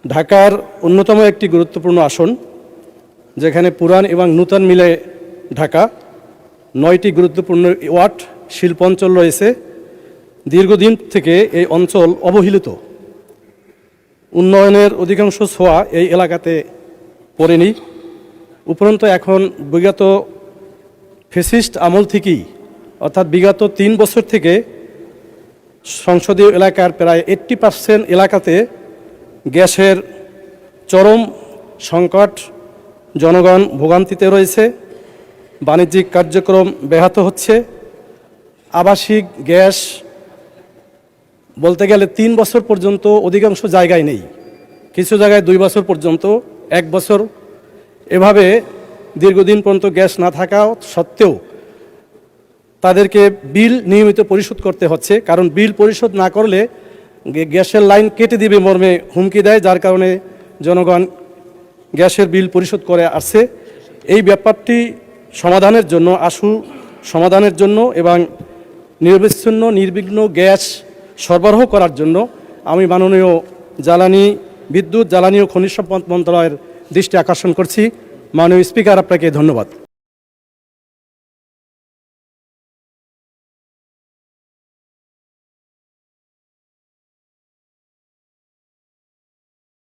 ঢাকার অন্যতম একটি গুরুত্বপূর্ণ আসন, যেখানে পুরান এবং নূতন মিলে ঢাকা। 9টি গুরুত্বপূর্ণ ওয়ার্ড শিল্প অঞ্চল রয়েছে। দীর্ঘদিন থেকে এই অঞ্চল অবহেলিত। উন্নয়নের অধিকাংশ ছোঁয়া এই এলাকাতে পড়েনি। উপরন্তু এখন বিগত ফ্যাসিস্ট আমল থেকেই, অর্থাৎ বিগত 3 বছর থেকে সংসদীয় এলাকার প্রায় 80% এলাকাতে গ্যাসের চরম সংকট, জনগণ ভোগান্তিতে রয়েছে, বাণিজ্যিক কার্যক্রম ব্যাহত হচ্ছে। আবাসিক গ্যাস বলতে গেলে 3 বছর পর্যন্ত অধিকাংশ জায়গায় নেই, কিছু জায়গায় 2 বছর পর্যন্ত, 1 বছর, এভাবে দীর্ঘদিন পর্যন্ত গ্যাস না থাকা সত্ত্বেও তাদেরকে বিল নিয়মিত পরিশোধ করতে হচ্ছে। কারণ বিল পরিশোধ না করলে গ্যাসের লাইন কেটে দিবে মর্মে হুমকি দেয়, যার কারণে জনগণ গ্যাসের বিল পরিশোধ করে আসছে। এই ব্যাপারটি সমাধানের জন্য এবং নিরবিচ্ছিন্ন নির্বিঘ্ন গ্যাস সরবরাহ করার জন্য আমি মাননীয় বিদ্যুৎ জ্বালানি ও খনিজ সম্পদ মন্ত্রণালয়ের দৃষ্টি আকর্ষণ করছি। মাননীয় স্পিকার, আপনাকে ধন্যবাদ।